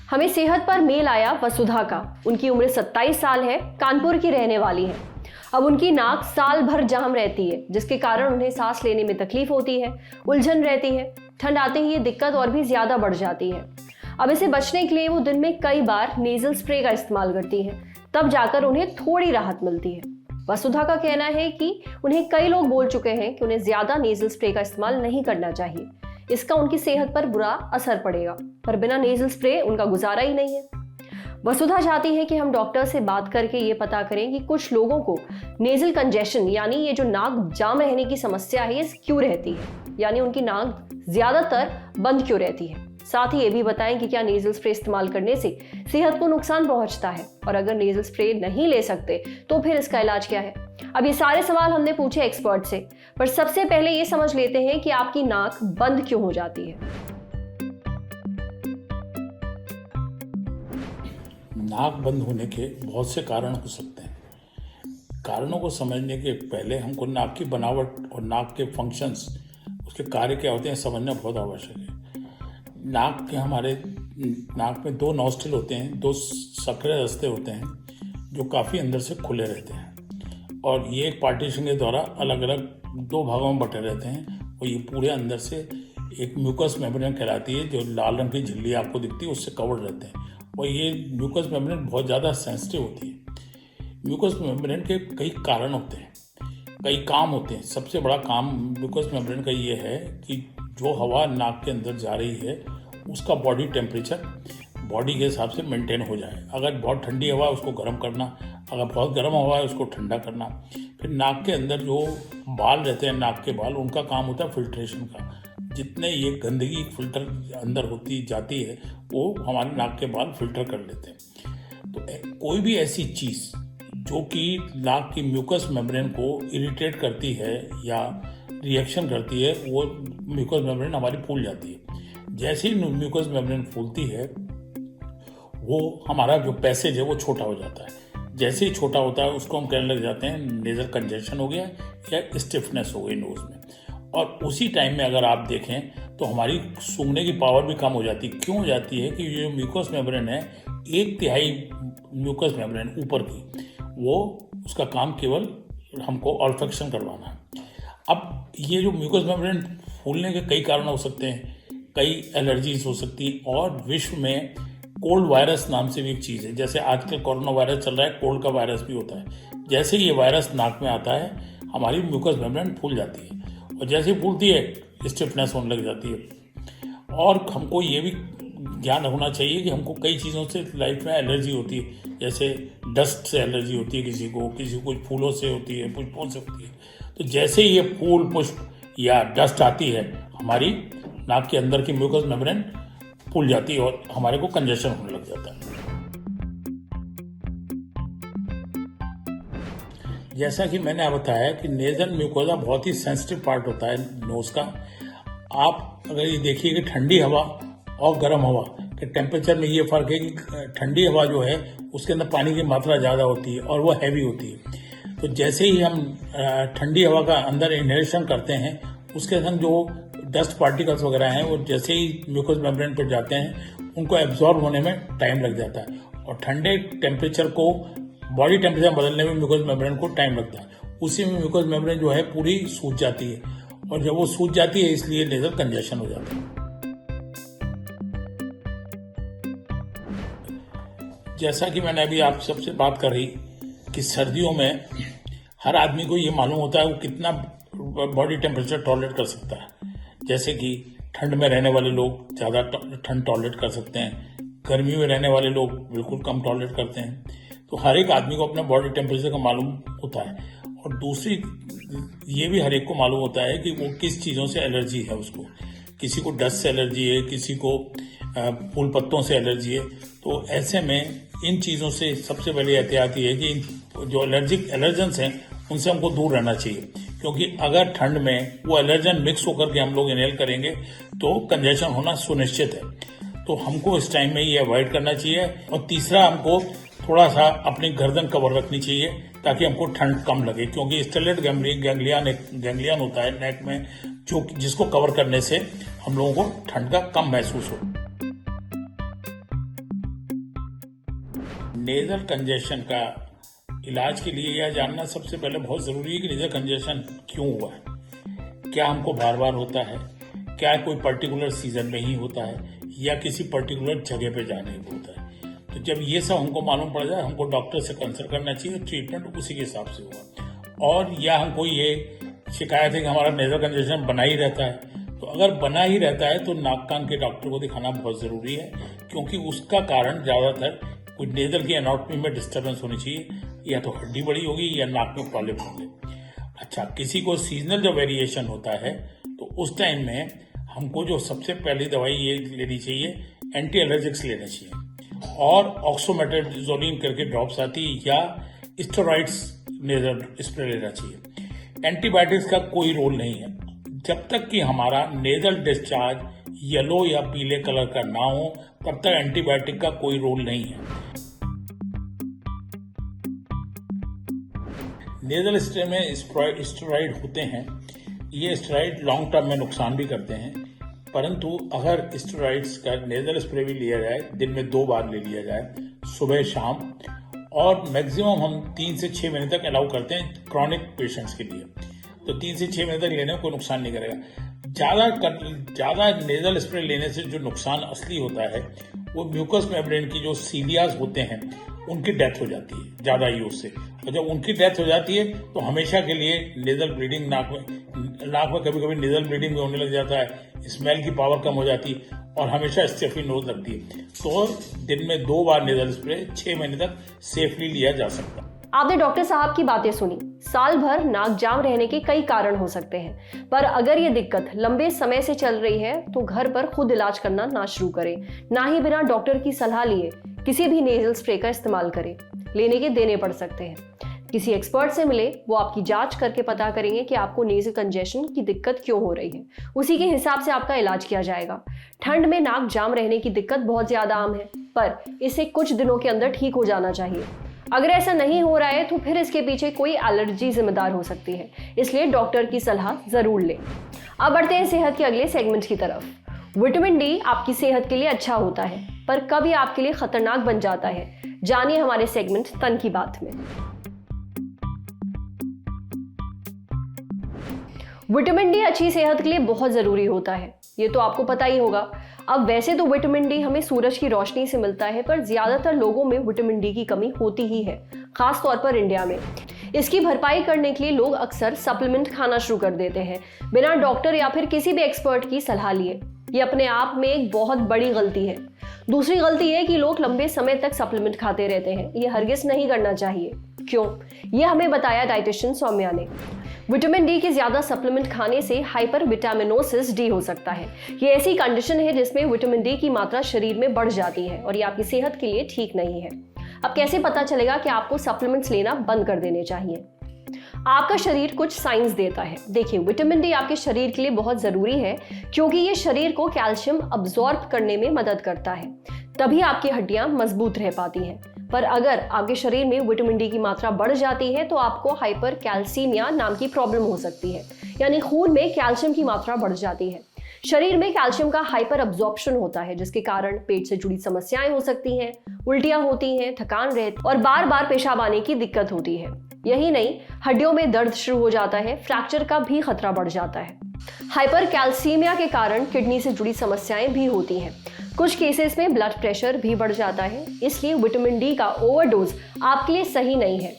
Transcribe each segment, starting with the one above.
हमें सेहत पर मेल आया वसुधा का। उनकी उम्र 27 साल है, कानपुर की रहने वाली है। अब उनकी नाक साल भर जाम रहती है, जिसके कारण उन्हें सांस लेने में तकलीफ होती है, उलझन रहती है। ठंड आते ही ये दिक्कत और भी ज्यादा बढ़ जाती है। अब इसे बचने के लिए वो दिन में कई बार नेजल स्प्रे का इस्तेमाल करती है, तब जाकर उन्हें थोड़ी राहत मिलती है। वसुधा का कहना है कि उन्हें कई लोग बोल चुके हैं कि उन्हें ज्यादा नेजल स्प्रे का इस्तेमाल नहीं करना चाहिए, इसका उनकी सेहत पर बुरा असर पड़ेगा। पर बिना नेजल स्प्रे उनका गुजारा ही नहीं है। वसुधा चाहती है कि हम डॉक्टर से बात करके ये पता करें कि कुछ लोगों को नेजल कंजेशन यानी ये जो नाक जाम रहने की समस्या है, ये क्यों रहती है, यानी उनकी नाक ज्यादातर बंद क्यों रहती है। साथ ही ये भी बताएं कि क्या नेजल स्प्रे इस्तेमाल करने से सेहत को नुकसान पहुंचता है, और अगर नेजल स्प्रे नहीं ले सकते तो फिर इसका इलाज क्या है। अब ये सारे सवाल हमने पूछे एक्सपर्ट से, पर सबसे पहले ये समझ लेते हैं कि आपकी नाक बंद क्यों हो जाती है। नाक बंद होने के बहुत से कारण हो सकते हैं। कारणों को समझने के पहले हमको नाक की बनावट और नाक के फंक्शंस, उसके कार्य क्या होते हैं, समझना बहुत आवश्यक है। हमारे नाक में दो नॉस्ट्रिल होते हैं, दो सक्रिय रास्ते होते हैं जो काफ़ी अंदर से खुले रहते हैं, और ये एक पार्टीशन के द्वारा अलग अलग दो भागों में बटे रहते हैं। और ये पूरे अंदर से एक म्यूकस मेम्ब्रेन कहलाती है, जो लाल रंग की झिल्ली आपको दिखती है, उससे कवर्ड रहते हैं। और ये म्यूकस मेम्ब्रेन बहुत ज़्यादा सेंसिटिव होती है। म्यूकस मेम्ब्रेन के कई कारण होते हैं, कई काम होते हैं। सबसे बड़ा काम म्यूकस मेम्ब्रेन का ये है कि जो हवा नाक के अंदर जा रही है उसका बॉडी टेम्परेचर बॉडी के हिसाब से मेंटेन हो जाए। अगर बहुत ठंडी हवा है उसको गर्म करना, अगर बहुत गर्म हवा है उसको ठंडा करना। फिर नाक के अंदर जो बाल रहते हैं, नाक के बाल, उनका काम होता है फिल्ट्रेशन का। जितने ये गंदगी फिल्टर अंदर होती जाती है वो हमारे नाक के बाल फिल्टर कर लेते हैं। तो कोई भी ऐसी चीज़ जो कि नाक की म्यूकस मेम्ब्रेन को इरिटेट करती है या रिएक्शन करती है, वो म्यूकस मेम्ब्रेन हमारी फूल जाती है। जैसे ही म्यूकस मेम्ब्रेन फूलती है वो हमारा जो पैसेज है वो छोटा हो जाता है। जैसे ही छोटा होता है उसको हम कहने लग जाते हैं नेजल कंजेशन हो गया या स्टिफनेस हो गई नोज में। और उसी टाइम में अगर आप देखें तो हमारी सूंघने की पावर भी कम हो जाती है। क्यों हो जाती है कि ये म्यूकस मेम्ब्रेन है, 1/3 म्यूकस मेम्ब्रेन ऊपर की, वो उसका काम केवल हमको ऑल्फेक्शन करवाना है। अब ये जो म्यूकस मेम्ब्रेन फूलने के कई कारण हो सकते हैं, कई एलर्जीज हो सकती है। और विश्व में कोल्ड वायरस नाम से भी एक चीज़ है। जैसे आजकल कोरोना वायरस चल रहा है, कोल्ड का वायरस भी होता है। जैसे ये वायरस नाक में आता है हमारी म्यूकस मेम्ब्रेन फूल जाती है, और जैसे ही फूलती है स्टिफनेस होने लग जाती है। और हमको ये भी ध्यान रखना चाहिए कि हमको कई चीज़ों से लाइफ में एलर्जी होती है। जैसे डस्ट से एलर्जी होती है किसी को कुछ फूलों से होती है, पुष्पों से होती है। तो जैसे ही ये फूल, पुष्प या डस्ट आती है हमारी नाक के अंदर की म्यूकस मेम्ब्रेन फूल जाती है और हमारे को कंजेशन होने लग जाता है। जैसा कि मैंने बताया कि नेजल म्यूकोजा बहुत ही सेंसिटिव पार्ट होता है नोज का। आप अगर ये देखिए कि ठंडी हवा और गर्म हवा के टेम्परेचर में ये फर्क है कि ठंडी हवा जो है उसके अंदर पानी की मात्रा ज़्यादा होती है और वो हैवी होती है। तो जैसे ही हम ठंडी हवा का अंदर इनहेलेशन करते हैं उसके संग जो डस्ट पार्टिकल्स वगैरह हैं वो जैसे ही म्यूकस मेम्ब्रेन पर जाते हैं उनको एब्जॉर्ब होने में टाइम लग जाता है। और ठंडे टेम्परेचर को बॉडी टेम्परेचर बदलने में म्यूकस मेम्ब्रेन को टाइम लगता है। उसी में म्यूकस मेम्ब्रेन जो है पूरी सूज जाती है, और जब वो सूज जाती है इसलिए नेजल कंजेशन हो जाता है। जैसा कि मैंने अभी आप सबसे बात कर रही कि सर्दियों में हर आदमी को ये मालूम होता है वो कितना बॉडी टेम्परेचर टॉलरेट कर सकता है। जैसे कि ठंड में रहने वाले लोग ज़्यादा ठंड टॉलरेट कर सकते हैं, गर्मी में रहने वाले लोग बिल्कुल कम टॉलरेट करते हैं। तो हर एक आदमी को अपना बॉडी टेम्परेचर का मालूम होता है। और दूसरी ये भी हर एक को मालूम होता है कि वो किस चीज़ों से एलर्जी है उसको। किसी को डस्ट से एलर्जी है, किसी को फूल पत्तों से एलर्जी है। तो ऐसे में इन चीज़ों से सबसे पहले एहतियात ये है कि जो एलर्जेंस हैं उनसे हमको दूर रहना चाहिए, क्योंकि अगर ठंड में वो एलर्जन मिक्स होकर के हम लोग इनहेल करेंगे तो कंजेशन होना सुनिश्चित है। तो हमको इस टाइम में ये अवॉइड करना चाहिए। और तीसरा, हमको थोड़ा सा अपनी गर्दन कवर रखनी चाहिए ताकि हमको ठंड कम लगे, क्योंकि स्टेलेट गैंग्लियन होता है नेक में, जो जिसको कवर करने से हम लोगों को ठंड का कम महसूस हो। नेजल कंजेशन का इलाज के लिए यह जानना सबसे पहले बहुत जरूरी है कि नेजल कंजेशन क्यों हुआ है, क्या हमको बार बार होता है, क्या कोई पर्टिकुलर सीजन में ही होता है या किसी पर्टिकुलर जगह पे जाने को होता है। तो जब ये सब हमको मालूम पड़ जाए, हमको डॉक्टर से कंसल्ट करना चाहिए, ट्रीटमेंट उसी के हिसाब से होगा। और या हमको ये शिकायत है कि हमारा नेजल कंजेशन बना ही रहता है, तो अगर बना ही रहता है तो नाक कान के डॉक्टर को दिखाना बहुत जरूरी है, क्योंकि उसका कारण ज्यादातर कोई नेजल की एनाटॉमी में डिस्टर्बेंस होनी चाहिए, या तो हड्डी बड़ी होगी या नाक में पॉलिप होंगे। अच्छा, किसी को सीजनल जो वेरिएशन होता है तो उस टाइम में हमको जो सबसे पहली दवाई ये लेनी चाहिए, एंटी एलर्जिक्स लेने चाहिए, और ऑक्सोमेटाजोलिन करके ड्रॉप्स आती है, या स्टेरॉइड्स नेजल स्प्रे लेना चाहिए। एंटीबायोटिक्स का कोई रोल नहीं है जब तक कि हमारा नेजल डिस्चार्ज येलो या पीले कलर का ना हो, तब तक एंटीबायोटिक का कोई रोल नहीं है। नेजल स्प्रे में स्टेरॉइड होते हैं, ये स्टेरॉइड लॉन्ग टर्म में नुकसान भी करते हैं, परंतु अगर स्टेरॉइड्स का नेजल स्प्रे भी लिया जाए, दिन में 2 बार ले लिया जाए, सुबह शाम, और मैक्सिमम हम 3 से 6 महीने तक अलाउ करते हैं क्रॉनिक पेशेंट्स के लिए, तो 3 से 6 महीने तक लेने में कोई नुकसान नहीं करेगा। ज्यादा नेजल स्प्रे लेने से जो नुकसान असली होता है वो म्यूकस मेम्ब्रेन की जो सीलियाज होते हैं उनकी डेथ हो जाती है ज्यादा यूज से, और जब उनकी डेथ हो जाती है तो हमेशा के लिए नेजल ब्लीडिंग, नाक में कभी कभी नेजल ब्लीडिंग भी होने लग जाता है, स्मेल की पावर कम हो जाती है और हमेशा स्टफी नोज लगती है। तो दिन में 2 बार नेजल स्प्रे 6 महीने तक सेफली लिया जा सकता है। आपने डॉक्टर साहब की बातें सुनी। साल भर नाक जाम रहने के कई कारण हो सकते हैं, पर अगर ये दिक्कत लंबे समय से चल रही है तो घर पर खुद इलाज करना ना शुरू करें, ना ही बिना डॉक्टर की सलाह लिए किसी भी नेजल स्प्रे का इस्तेमाल करें। लेने के देने पड़ सकते हैं। किसी एक्सपर्ट से मिले, वो आपकी जांच करके पता करेंगे कि आपको नेजल कंजेशन की दिक्कत क्यों हो रही है, उसी के हिसाब से आपका इलाज किया जाएगा। ठंड में नाक जाम रहने की दिक्कत बहुत ज्यादा आम है, पर इसे कुछ दिनों के अंदर ठीक हो जाना चाहिए। अगर ऐसा नहीं हो रहा है तो फिर इसके पीछे कोई एलर्जी जिम्मेदार हो सकती है, इसलिए डॉक्टर की सलाह जरूर लें। अब बढ़ते हैं सेहत के अगले सेगमेंट की तरफ। विटामिन डी आपकी सेहत के लिए अच्छा होता है, पर कब ये आपके लिए खतरनाक बन जाता है, जानिए हमारे सेगमेंट तन की बात में। विटामिन डी अच्छी सेहत के लिए बहुत जरूरी होता है, ये तो आपको पता ही होगा। अब वैसे तो विटामिन डी हमें सूरज की रोशनी से मिलता है, पर ज्यादातर लोगों में विटामिन डी की कमी होती ही है, खास तौर पर इंडिया में। इसकी भरपाई करने के लिए लोग अक्सर सप्लीमेंट खाना शुरू कर देते हैं बिना डॉक्टर या फिर किसी भी एक्सपर्ट की सलाह लिए। ये अपने आप में एक बहुत बड़ी गलती है। दूसरी गलती है कि लोग लंबे समय तक सप्लीमेंट खाते रहते हैं। ये हरगिज नहीं करना चाहिए। क्यों? ये हमें बताया डाइटिशियन सौम्या ने। विटामिन डी के ज्यादा सप्लीमेंट खाने से हाइपरविटामिनोसिस डी हो सकता है। ये ऐसी कंडीशन है जिसमें विटामिन डी की मात्रा शरीर में बढ़ जाती है और ये आपकी सेहत के लिए ठीक नहीं है। अब कैसे पता चलेगा कि आपको सप्लीमेंट्स लेना बंद कर देने चाहिए? आपका शरीर कुछ साइंस देता है। देखिए, विटामिन डी आपके शरीर के लिए बहुत जरूरी है, क्योंकि ये शरीर को कैल्शियम अब्सॉर्ब करने में मदद करता है, तभी आपकी हड्डियां मजबूत रह पाती हैं। पर अगर आपके शरीर में विटामिन डी की मात्रा बढ़ जाती है तो आपको हाइपरकैल्सीमिया नाम की प्रॉब्लम हो सकती है, यानी खून में कैल्शियम की मात्रा बढ़ जाती है। शरीर में कैल्शियम का हाइपर अब्जॉर्प्शन होता है, जिसके कारण पेट से जुड़ी समस्याएं हो सकती हैं, उल्टियां होती हैं, थकान रहती और बार बार पेशाब आने की दिक्कत होती है। यही नहीं, हड्डियों में दर्द शुरू हो जाता है, फ्रैक्चर का भी खतरा बढ़ जाता है। हाइपरकैल्सीमिया के कारण किडनी से जुड़ी समस्याएं भी होती हैं। कुछ केसेस में ब्लड प्रेशर भी बढ़ जाता है, इसलिए विटामिन डी का ओवरडोज आपके लिए सही नहीं है।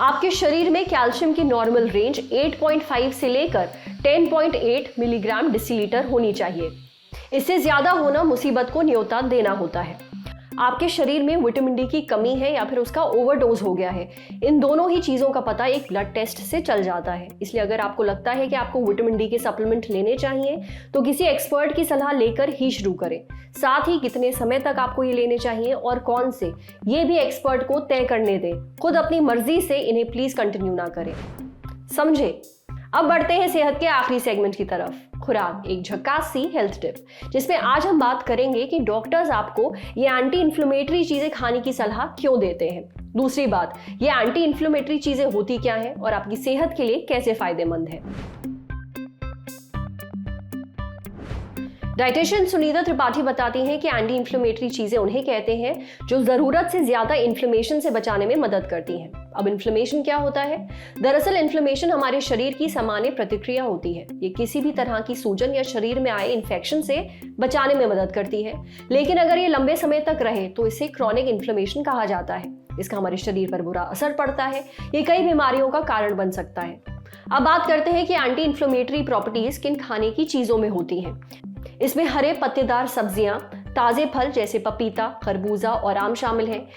आपके शरीर में कैल्शियम की नॉर्मल रेंज 8.5 से लेकर 10.8 मिलीग्राम डेसीलीटर होनी चाहिए। इससे ज्यादा होना मुसीबत को न्योता देना होता है। आपके शरीर में विटामिन डी की कमी है या फिर उसका ओवरडोज हो गया है, इन दोनों ही चीजों का पता एक ब्लड टेस्ट से चल जाता है। इसलिए अगर आपको लगता है कि आपको विटामिन डी के सप्लीमेंट लेने चाहिए तो किसी एक्सपर्ट की सलाह लेकर ही शुरू करें। साथ ही कितने समय तक आपको ये लेने चाहिए और कौन से, ये भी एक्सपर्ट को तय करने दें। खुद अपनी मर्जी से इन्हें प्लीज कंटिन्यू ना करें, समझे। अब बढ़ते हैं सेहत के आखिरी सेगमेंट की तरफ, खुराक, एक झकास सी हेल्थ टिप, जिसमें आज हम बात करेंगे कि डॉक्टर्स आपको ये एंटी इन्फ्लेमेटरी चीजें खाने की सलाह क्यों देते हैं। दूसरी बात, ये एंटी इन्फ्लेमेटरी चीजें होती क्या हैं और आपकी सेहत के लिए कैसे फायदेमंद है। डाइटिशियन सुनीता त्रिपाठी बताती हैं कि एंटी इन्फ्लेमेटरी चीजें उन्हें कहते हैं जो जरूरत से ज्यादा इन्फ्लेमेशन से बचाने में मदद करती हैं। अब इन्फ्लेमेशन क्या होता है? दरअसल इन्फ्लेमेशन हमारे शरीर की सामान्य प्रतिक्रिया होती है। ये किसी भी तरह की सूजन या शरीर में आए इन्फेक्शन से बचाने में मदद करती है, लेकिन अगर ये लंबे समय तक रहे तो इसे क्रॉनिक इन्फ्लेमेशन कहा जाता है। इसका हमारे शरीर पर बुरा असर पड़ता है। ये कई बीमारियों का कारण बन सकता है। अब बात करते हैं कि एंटी इन्फ्लेमेटरी प्रॉपर्टीज किन खाने की चीजों में होती हैं। इसमें हरे पत्तेदार सब्जियां, ताजे फल जैसे पपीता, खरबूजा और आम शामिल हैं।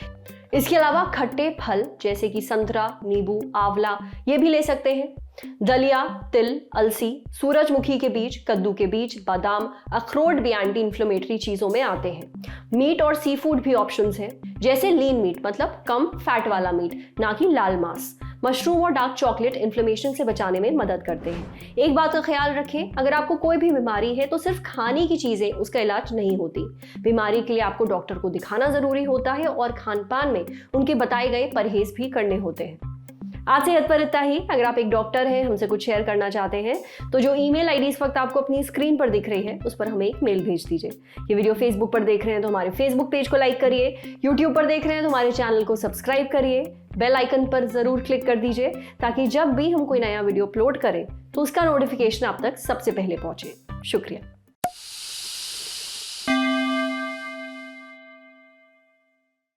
इसके अलावा खट्टे फल जैसे कि संतरा, नींबू, आंवला ये भी ले सकते हैं। दलिया, तिल, अलसी, सूरजमुखी के बीज, कद्दू के बीज, बादाम, अखरोट भी एंटी इन्फ्लेमेटरी चीजों में आते हैं। मीट और सी फूड भी ऑप्शंस हैं, जैसे लीन मीट मतलब कम फैट वाला मीट, ना कि लाल मांस। मशरूम और डार्क चॉकलेट इन्फ्लेमेशन से बचाने में मदद करते हैं। एक बात का ख्याल रखें, अगर आपको कोई भी बीमारी है तो सिर्फ खाने की चीजें उसका इलाज नहीं होती। बीमारी के लिए आपको डॉक्टर को दिखाना जरूरी होता है और खान पान में उनके बताए गए परहेज भी करने होते हैं। आज सेहत पर इतना ही। अगर आप एक डॉक्टर हैं, हमसे कुछ शेयर करना चाहते हैं तो जो ईमेल आईडी इस वक्त आपको अपनी स्क्रीन पर दिख रही है उस पर हमें एक मेल भेज दीजिए। ये वीडियो फेसबुक पर देख रहे हैं तो हमारे फेसबुक पेज को लाइक करिए, यूट्यूब पर देख रहे हैं तो हमारे चैनल को सब्सक्राइब करिए, बेल आइकन पर जरूर क्लिक कर दीजिए ताकि जब भी हम कोई नया वीडियो अपलोड करें तो उसका नोटिफिकेशन आप तक सबसे पहले पहुंचे। शुक्रिया।